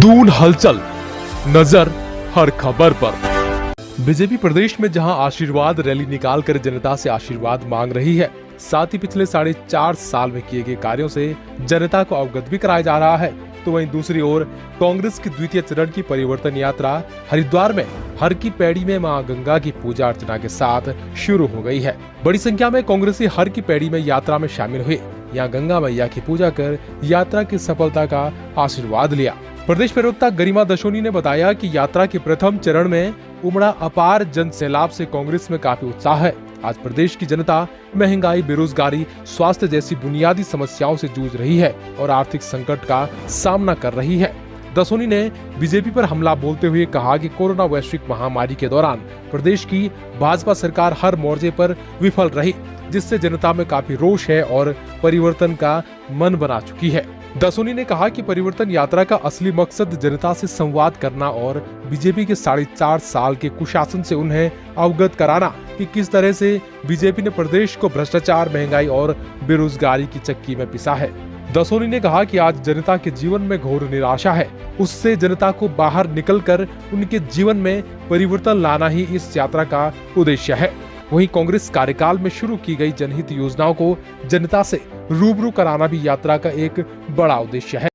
दून हलचल, नजर हर खबर पर। बीजेपी प्रदेश में जहां आशीर्वाद रैली निकालकर जनता से आशीर्वाद मांग रही है, साथ ही पिछले 4.5 साल में किए गए कार्यों से जनता को अवगत भी कराया जा रहा है, तो वहीं दूसरी ओर कांग्रेस की द्वितीय चरण की परिवर्तन यात्रा हरिद्वार में हर की पैड़ी में मां गंगा की पूजा अर्चना के साथ शुरू हो गई है। बड़ी संख्या में कांग्रेसी हर की पैड़ी में यात्रा में शामिल हुए, यहाँ गंगा मैया की पूजा कर यात्रा की सफलता का आशीर्वाद लिया। प्रदेश प्रवक्ता गरिमा दशोनी ने बताया कि यात्रा के प्रथम चरण में उमड़ा अपार जन सैलाब से कांग्रेस में काफी उत्साह है। आज प्रदेश की जनता महंगाई, बेरोजगारी, स्वास्थ्य जैसी बुनियादी समस्याओं से जूझ रही है और आर्थिक संकट का सामना कर रही है। दसोनी ने बीजेपी पर हमला बोलते हुए कहा कि कोरोना वैश्विक महामारी के दौरान प्रदेश की भाजपा सरकार हर मोर्चे पर विफल रही, जिससे जनता में काफी रोष है और परिवर्तन का मन बना चुकी है। दसोनी ने कहा कि परिवर्तन यात्रा का असली मकसद जनता से संवाद करना और बीजेपी के 4.5 साल के कुशासन से उन्हें अवगत कराना कि किस तरह से बीजेपी ने प्रदेश को भ्रष्टाचार, महंगाई और बेरोजगारी की चक्की में पिसा है। दसोनी ने कहा कि आज जनता के जीवन में घोर निराशा है, उससे जनता को बाहर निकलकर उनके जीवन में परिवर्तन लाना ही इस यात्रा का उद्देश्य है। वहीं कांग्रेस कार्यकाल में शुरू की गई जनहित योजनाओं को जनता से रूबरू कराना भी यात्रा का एक बड़ा उद्देश्य है।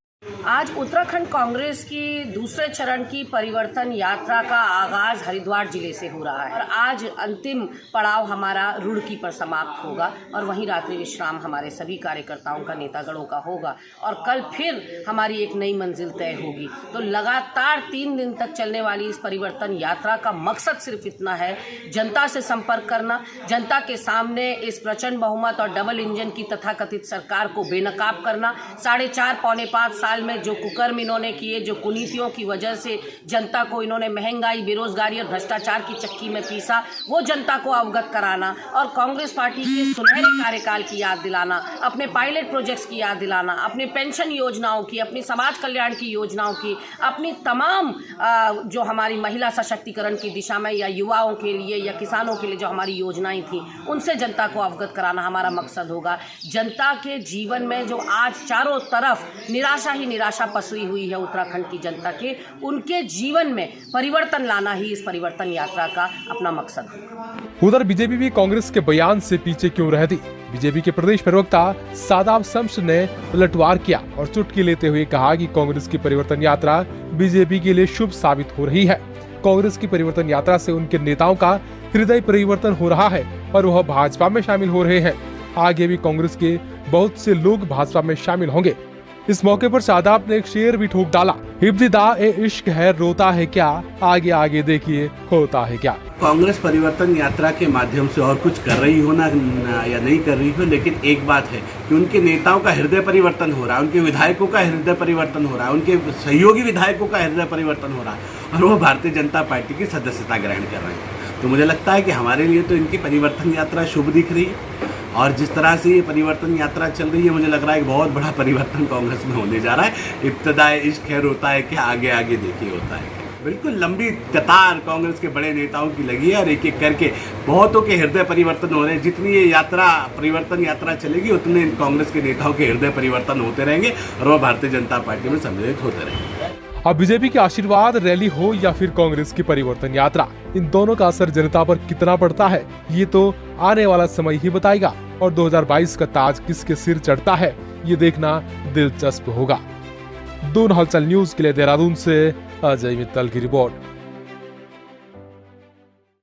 आज उत्तराखंड कांग्रेस की दूसरे चरण की परिवर्तन यात्रा का आगाज हरिद्वार जिले से हो रहा है और आज अंतिम पड़ाव हमारा रुड़की पर समाप्त होगा और वहीं रात्रि विश्राम हमारे सभी कार्यकर्ताओं का, नेतागणों का होगा और कल फिर हमारी एक नई मंजिल तय होगी। तो लगातार 3 दिन तक चलने वाली इस परिवर्तन यात्रा का मकसद सिर्फ इतना है, जनता से संपर्क करना, जनता के सामने इस प्रचंड बहुमत और डबल इंजन की तथाकथित सरकार को बेनकाब करना। 4.5 पौने 5 साल में जो कुकर्म इन्होंने किए, जो कुनीतियों की वजह से जनता को इन्होंने महंगाई, बेरोजगारी और भ्रष्टाचार की चक्की में पीसा, वो जनता को अवगत कराना और कांग्रेस पार्टी के सुनहरे कार्यकाल की याद दिलाना, अपने पायलट प्रोजेक्ट्स की याद दिलाना, अपने पेंशन योजनाओं की, अपनी समाज कल्याण की योजनाओं की, अपनी तमाम जो हमारी महिला सशक्तिकरण की दिशा में या युवाओं के लिए या किसानों के लिए जो हमारी योजनाएं थी, उनसे जनता को अवगत कराना हमारा मकसद होगा। जनता के जीवन में जो आज चारों तरफ निराशा ही निराशा पसरी हुई है उत्तराखंड की जनता के, उनके जीवन में परिवर्तन लाना ही इस परिवर्तन यात्रा का अपना मकसद है। उधर बीजेपी भी कांग्रेस के बयान से पीछे क्यों रहती? बीजेपी के प्रदेश प्रवक्ता सादाब शम्स ने पलटवार किया और चुटकी लेते हुए कहा कि कांग्रेस की परिवर्तन यात्रा बीजेपी के लिए शुभ साबित हो रही है। कांग्रेस की परिवर्तन यात्रा से उनके नेताओं का हृदय परिवर्तन हो रहा है और वह भाजपा में शामिल हो रहे हैं। आगे भी कांग्रेस के बहुत से लोग भाजपा में शामिल होंगे। इस मौके पर शादाब ने एक शेर भी ठोक डाला, इब्तिदा ए इश्क है रोता है क्या, आगे आगे देखिए होता है क्या। कांग्रेस परिवर्तन यात्रा के माध्यम से और कुछ कर रही हो ना या नहीं कर रही हो, लेकिन एक बात है कि उनके नेताओं का हृदय परिवर्तन हो रहा है, उनके विधायकों का हृदय परिवर्तन हो रहा है, उनके सहयोगी विधायकों का हृदय परिवर्तन हो रहा है और वो भारतीय जनता पार्टी की सदस्यता ग्रहण कर रहे हैं। तो मुझे लगता है कि हमारे लिए तो इनकी परिवर्तन यात्रा शुभ दिख रही है और जिस तरह से ये परिवर्तन यात्रा चल रही है, मुझे लग रहा है कि बहुत बड़ा परिवर्तन कांग्रेस में होने जा रहा है। इब्तिदा इश्क है रोता है क्या, आगे आगे देखिए होता है। बिल्कुल लंबी कतार कांग्रेस के बड़े नेताओं की लगी है और एक एक करके बहुतों के हृदय परिवर्तन हो रहे हैं। जितनी ये यात्रा परिवर्तन यात्रा चलेगी, उतने कांग्रेस के नेताओं के हृदय परिवर्तन होते रहेंगे और वह भारतीय जनता पार्टी में सम्मिलित होते रहेंगे। अब बीजेपी की आशीर्वाद रैली हो या फिर कांग्रेस की परिवर्तन यात्रा, इन दोनों का असर जनता पर कितना पड़ता है, ये तो आने वाला समय ही बताएगा और 2022 का ताज किसके सिर चढ़ता है, ये देखना दिलचस्प होगा। दून हलचल न्यूज के लिए देहरादून से अजय मित्तल की रिपोर्ट।